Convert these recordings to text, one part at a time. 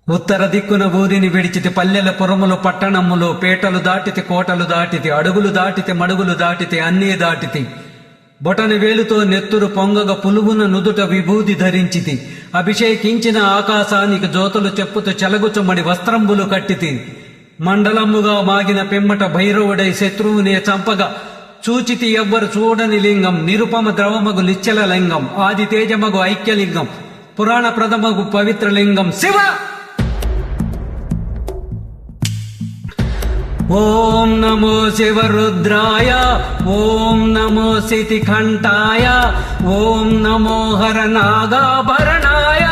ఉత్తర దిక్కున ఊరిని విడిచితి పల్లెల పురములు పట్టణములు పేటలు దాటితి కోటలు దాటితి అడుగులు దాటితి మడుగులు దాటితి అన్నీ దాటితి బొటని వేలుతో నెత్తురు పొంగగ పులుగున నుదుట విభూది ధరించితి అభిషేకించిన ఆకాశానికి జ్యోతులు చెప్పుతూ చెలగుచుమ్మడి వస్త్రంబులు కట్టితి మండలముగా మాగిన పిమ్మట భైరవుడై శత్రువునే చంపగా చూచితి ఎవ్వరు చూడని లింగం నిరుపమ ద్రవమగు నిశ్చల లింగం ఆది తేజమగు ఐక్యలింగం పురాణ ప్రథమగు పవిత్ర లింగం శివ. ఓం నమో శివరుద్రాయ ఓం నమో శితికంఠాయ ఓం నమో హరనాగాభరణాయ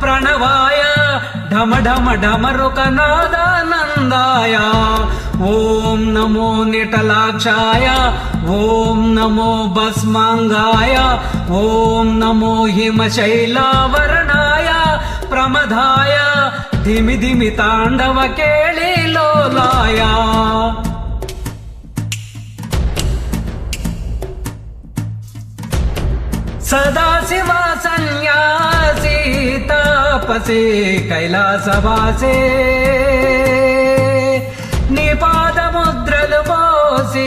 ప్రణవాయ ఢమ ఢమ ఢమరుకనాదానందాయ ఓం నమో నిటలాక్షాయ ఓం నమో భస్మాంగాయ ఓం నమో హిమశైలావరణాయ ప్రమదాయ ధిమి ధిమి తాండవ కేళిలోలాయ. సదాశివ సన్యాసి తాపసే కైలాసవాసే నీ పాదముద్రలు మోసి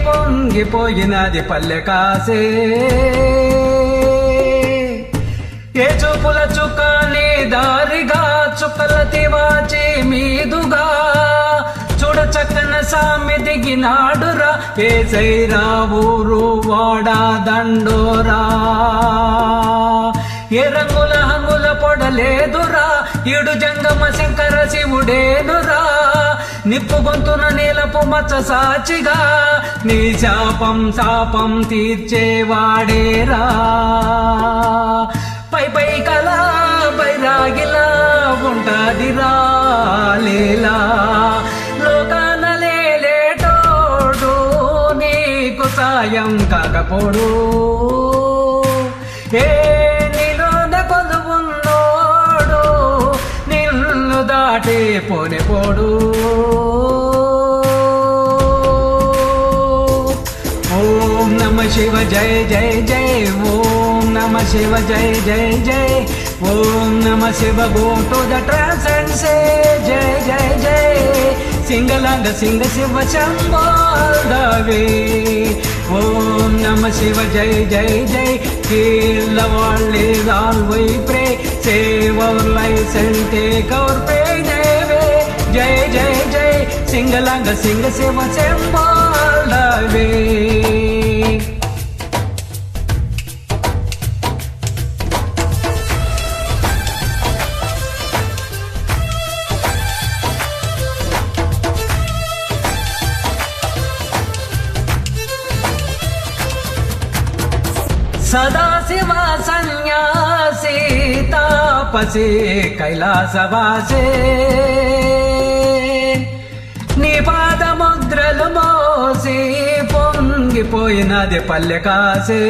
పొంగిపోయినది పల్లె కాసే ఏ చూపుల చుక్కని దారిగా చుక్కల తివాచి మీదుగా చూడ చక్కన సామి దిగినాడురా ఏసైరా ఊరు వాడా దండోరా ఏ రంగుల హంగుల పొడలేదురా ఇడు జంగమ శంకర శివుడేనురా నిప్పు గొంతున నీలపు మచ్చ సాచిగా నీ శాపం తీర్చేవాడేరా పై పై కలా బైరాగిలా ఉంటాదిరా లీలా లోకాన లేలేటోడు నీకు సాయం కాకపోడు ఏ నీలోన కొలువున్నోడు నిన్ను దాటి పోనిపోడు. ఓం నమ శివ జయ జయ జయ ఓం నమ శివ జయ జయ జయ ఓం నమ Shiva go to the transcendence జయ జయ జయ sing along sing Shiva Shambho the way. ఓం నమ శివ జయ జయ జయ heal the world is all we pray save our lives and take our pain away jai jai jai singalanga sing shiva shambho the way. Sadashiva సన్యాసి తాపసే కైలాసవాసే నీ పాదముద్రలు మోసి పొంగిపోయినది పల్లె కాసే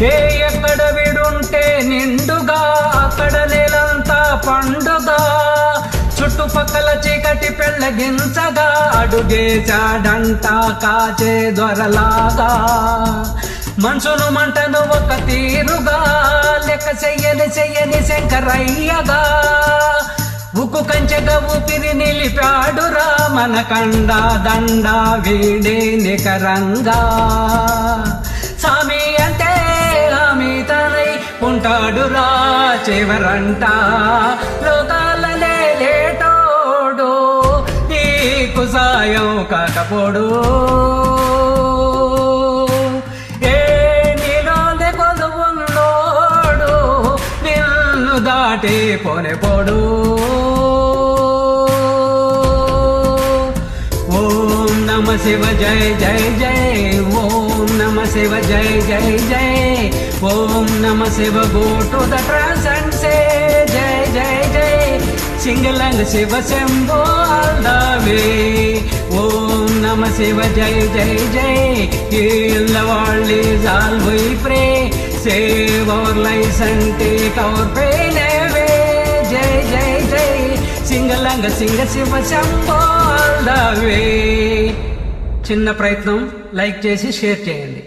ఏ ఎక్కడ విడుంటే నిండుగా అక్కడ నెలంతా పండుగ చుట్టుపక్కల చీకటి పెళ్ళగించగా అడుగేశాడంట కాచే దొరలాగా మనసును మంటను ఒక తీరుగా లెక్క చెయ్యని శంకరయ్యగా ఉక్కు కంచెగా ఊపిరి నిలిపాడురా మన కండ దండ వీడే నికరంగా సామి అంటే ఆమె తనై ఉంటాడురా చివరంట లోకాలనే లేటోడు నీకు సాయం కాకపోడు ఏ నీలోనే కొలువున్నోడు నిన్ను దాటి పోనిపోడు. ఓం నమ శివ జయ జయ జయ ఓం నమ శివ జయ జయ జయ ఓం నమ Shiva go to the transcendence జయ జయ జయ sing along Shiva Shambho the way. ఓం నమ శివ జయ జయ జయ heal the world is all we pray save our lives and take our pain away jai jai jai sing along sing Shiva Shambho the way. చిన్న ప్రయత్నం లైక్ చేసి షేర్ చేయండి.